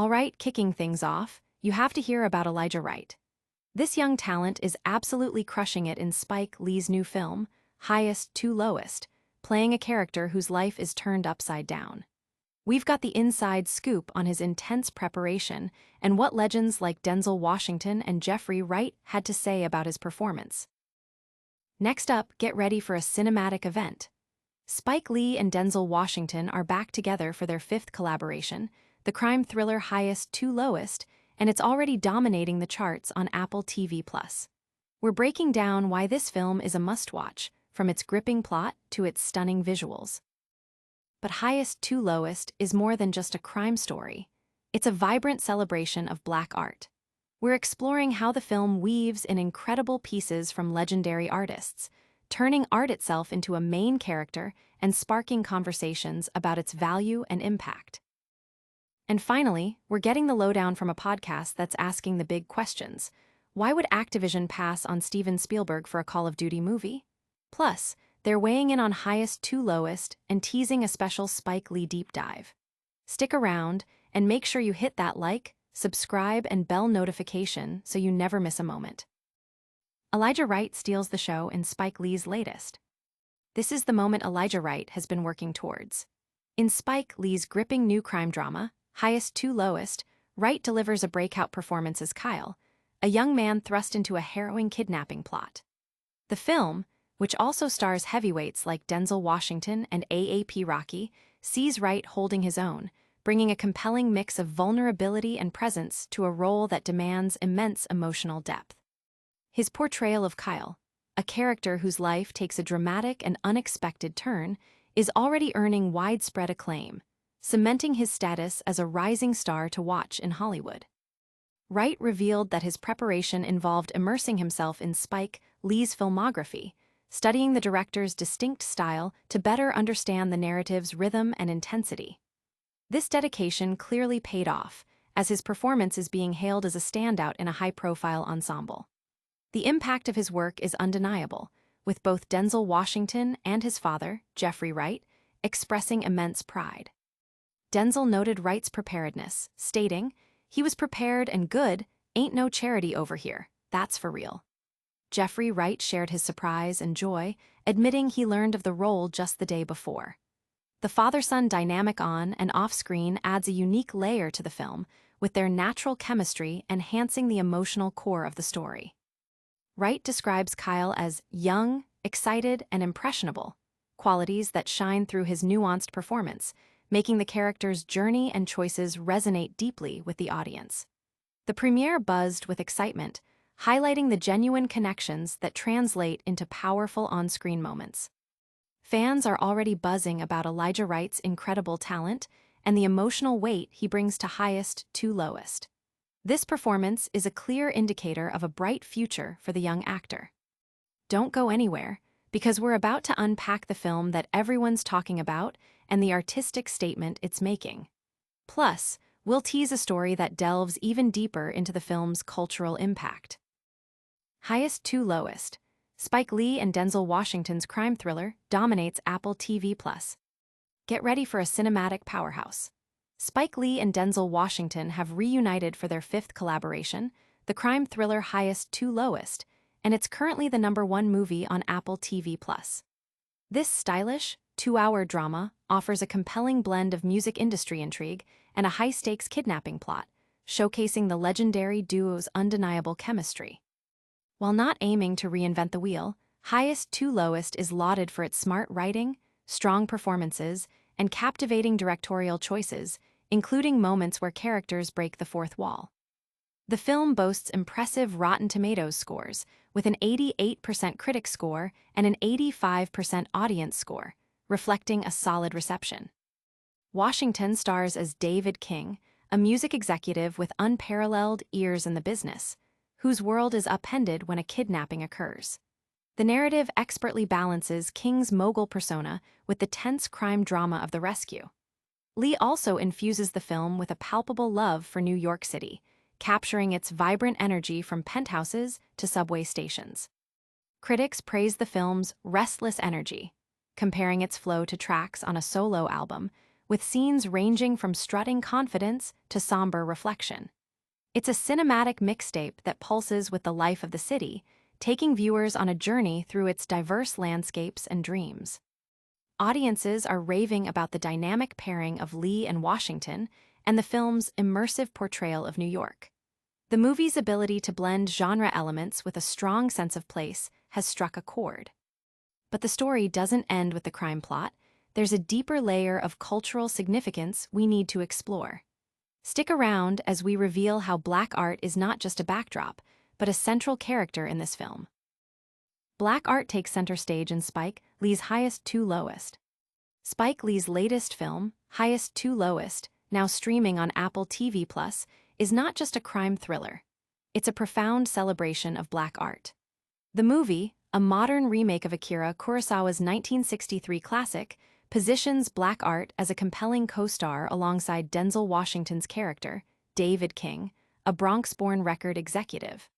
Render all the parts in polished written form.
All right, kicking things off, you have to hear about Elijah Wright. This young talent is absolutely crushing it in Spike Lee's new film, Highest to Lowest, playing a character whose life is turned upside down. We've got the inside scoop on his intense preparation and what legends like Denzel Washington and Jeffrey Wright had to say about his performance. Next up, get ready for a cinematic event. Spike Lee and Denzel Washington are back together for their fifth collaboration, the crime thriller Highest to Lowest, and it's already dominating the charts on Apple TV+. We're breaking down why this film is a must-watch, from its gripping plot to its stunning visuals. But Highest to Lowest is more than just a crime story. It's a vibrant celebration of Black art. We're exploring how the film weaves in incredible pieces from legendary artists, turning art itself into a main character and sparking conversations about its value and impact. And finally, we're getting the lowdown from a podcast that's asking the big questions. Why would Activision pass on Steven Spielberg for a Call of Duty movie? Plus, they're weighing in on Highest to Lowest and teasing a special Spike Lee deep dive. Stick around and make sure you hit that like, subscribe, and bell notification so you never miss a moment. Elijah Wright steals the show in Spike Lee's latest. This is the moment Elijah Wright has been working towards. In Spike Lee's gripping new crime drama, Highest to Lowest, Wright delivers a breakout performance as Kyle, a young man thrust into a harrowing kidnapping plot. The film, which also stars heavyweights like Denzel Washington and AAP Rocky, sees Wright holding his own, bringing a compelling mix of vulnerability and presence to a role that demands immense emotional depth. His portrayal of Kyle, a character whose life takes a dramatic and unexpected turn, is already earning widespread acclaim, cementing his status as a rising star to watch in Hollywood. Wright revealed that his preparation involved immersing himself in Spike Lee's filmography, studying the director's distinct style to better understand the narrative's rhythm and intensity. This dedication clearly paid off, as his performance is being hailed as a standout in a high-profile ensemble. The impact of his work is undeniable, with both Denzel Washington and his father, Jeffrey Wright, expressing immense pride. Denzel noted Wright's preparedness, stating, "He was prepared and good, ain't no charity over here, that's for real." Jeffrey Wright shared his surprise and joy, admitting he learned of the role just the day before. The father-son dynamic on and off-screen adds a unique layer to the film, with their natural chemistry enhancing the emotional core of the story. Wright describes Kyle as young, excited, and impressionable, qualities that shine through his nuanced performance, making the character's journey and choices resonate deeply with the audience. The premiere buzzed with excitement, highlighting the genuine connections that translate into powerful on-screen moments. Fans are already buzzing about Elijah Wright's incredible talent and the emotional weight he brings to Highest to Lowest. This performance is a clear indicator of a bright future for the young actor. Don't go anywhere, because we're about to unpack the film that everyone's talking about and the artistic statement it's making. Plus, we'll tease a story that delves even deeper into the film's cultural impact. Highest to Lowest, Spike Lee and Denzel Washington's crime thriller dominates Apple TV+. Get ready for a cinematic powerhouse. Spike Lee and Denzel Washington have reunited for their fifth collaboration, the crime thriller Highest to Lowest, and it's currently the #1 movie on Apple TV+. This stylish, 2-hour drama offers a compelling blend of music industry intrigue and a high-stakes kidnapping plot, showcasing the legendary duo's undeniable chemistry. While not aiming to reinvent the wheel, Highest to Lowest is lauded for its smart writing, strong performances, and captivating directorial choices, including moments where characters break the fourth wall. The film boasts impressive Rotten Tomatoes scores, with an 88% critic score and an 85% audience score, reflecting a solid reception. Washington stars as David King, a music executive with unparalleled ears in the business, whose world is upended when a kidnapping occurs. The narrative expertly balances King's mogul persona with the tense crime drama of the rescue. Lee also infuses the film with a palpable love for New York City, capturing its vibrant energy from penthouses to subway stations. Critics praise the film's restless energy, comparing its flow to tracks on a solo album, with scenes ranging from strutting confidence to somber reflection. It's a cinematic mixtape that pulses with the life of the city, taking viewers on a journey through its diverse landscapes and dreams. Audiences are raving about the dynamic pairing of Lee and Washington and the film's immersive portrayal of New York. The movie's ability to blend genre elements with a strong sense of place has struck a chord. But the story doesn't end with the crime plot. There's a deeper layer of cultural significance we need to explore. Stick around as we reveal how black art is not just a backdrop, but a central character in this film. Black art takes center stage in Spike Lee's Highest to Lowest. Spike Lee's latest film, Highest to Lowest, now streaming on Apple TV+, is not just a crime thriller. It's a profound celebration of black art. The movie, a modern remake of Akira Kurosawa's 1963 classic, positions black art as a compelling co-star alongside Denzel Washington's character, David King, a Bronx-born record executive.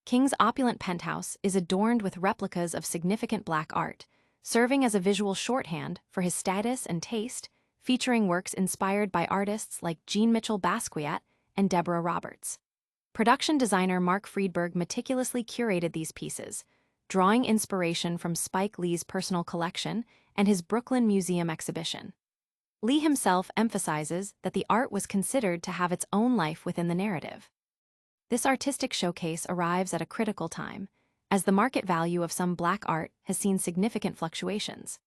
King's opulent penthouse is adorned with replicas of significant black art, serving as a visual shorthand for his status and taste, featuring works inspired by artists like Jean Mitchell Basquiat and Deborah Roberts. Production designer Mark Friedberg meticulously curated these pieces, drawing inspiration from Spike Lee's personal collection and his Brooklyn Museum exhibition. Lee himself emphasizes that the art was considered to have its own life within the narrative. This artistic showcase arrives at a critical time, as the market value of some black art has seen significant fluctuations.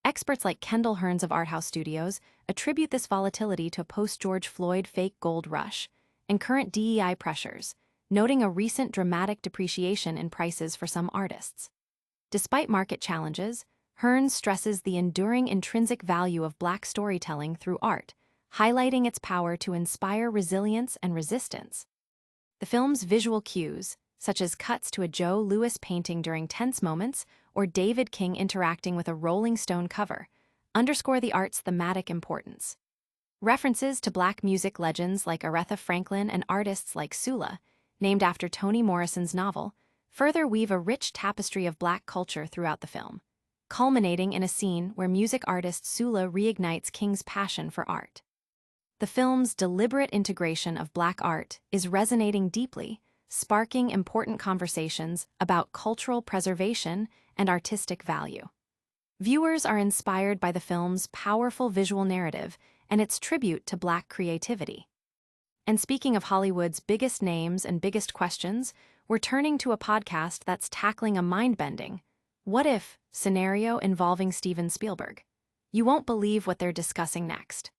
Experts like Kendall Hearns of Art House Studios attribute this volatility to a post-George Floyd fake gold rush and current DEI pressures, noting a recent dramatic depreciation in prices for some artists. Despite market challenges, Hearns stresses the enduring intrinsic value of black storytelling through art, highlighting its power to inspire resilience and resistance. The film's visual cues, such as cuts to a Joe Louis painting during tense moments or David King interacting with a Rolling Stone cover, underscore the art's thematic importance. References to black music legends like Aretha Franklin and artists like Sula, named after Toni Morrison's novel, further weave a rich tapestry of black culture throughout the film, culminating in a scene where music artist Sula reignites King's passion for art. The film's deliberate integration of black art is resonating deeply, sparking important conversations about cultural preservation and artistic value. Viewers are inspired by the film's powerful visual narrative and its tribute to black creativity. And speaking of Hollywood's biggest names and biggest questions, we're turning to a podcast that's tackling a mind-bending what-if scenario involving Steven Spielberg. You won't believe what they're discussing next.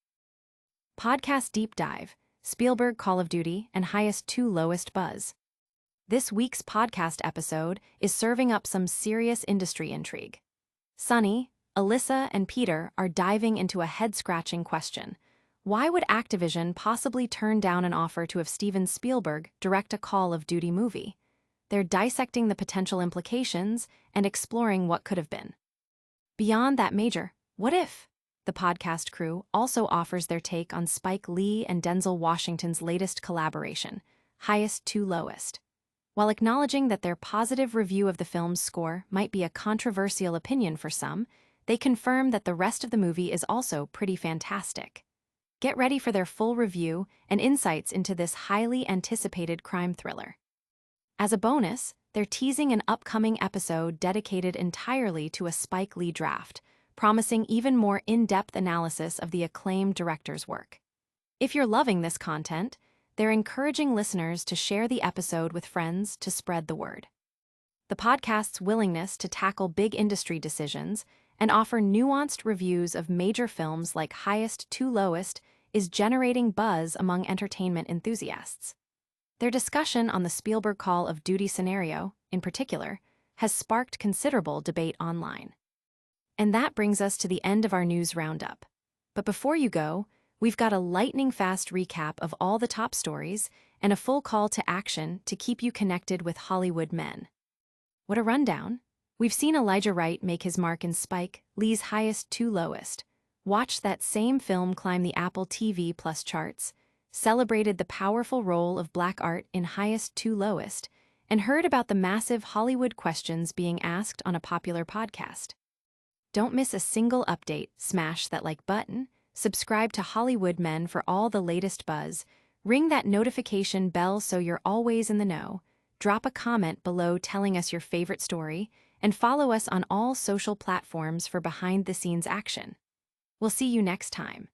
Podcast Deep Dive, Spielberg Call of Duty and Highest to Lowest Buzz. This week's podcast episode is serving up some serious industry intrigue. Sunny, Alyssa, and Peter are diving into a head-scratching question. Why would Activision possibly turn down an offer to have Steven Spielberg direct a Call of Duty movie? They're dissecting the potential implications and exploring what could have been. Beyond that major, what if? The podcast crew also offers their take on Spike Lee and Denzel Washington's latest collaboration, Highest to Lowest. While acknowledging that their positive review of the film's score might be a controversial opinion for some, they confirm that the rest of the movie is also pretty fantastic. Get ready for their full review and insights into this highly anticipated crime thriller. As a bonus, they're teasing an upcoming episode dedicated entirely to a Spike Lee draft, promising even more in-depth analysis of the acclaimed director's work. If you're loving this content, they're encouraging listeners to share the episode with friends to spread the word. The podcast's willingness to tackle big industry decisions and offer nuanced reviews of major films like Highest to Lowest is generating buzz among entertainment enthusiasts. Their discussion on the Spielberg Call of Duty scenario, in particular, has sparked considerable debate online. And that brings us to the end of our news roundup. But before you go, we've got a lightning-fast recap of all the top stories and a full call to action to keep you connected with Hollywood men. What a rundown! We've seen Elijah Wright make his mark in Spike Lee's Highest to Lowest, watched that same film climb the Apple TV Plus charts, celebrated the powerful role of black art in Highest to Lowest, and heard about the massive Hollywood questions being asked on a popular podcast. Don't miss a single update, smash that like button, subscribe to Hollywood Men for all the latest buzz, ring that notification bell so you're always in the know, drop a comment below telling us your favorite story, and follow us on all social platforms for behind-the-scenes action. We'll see you next time.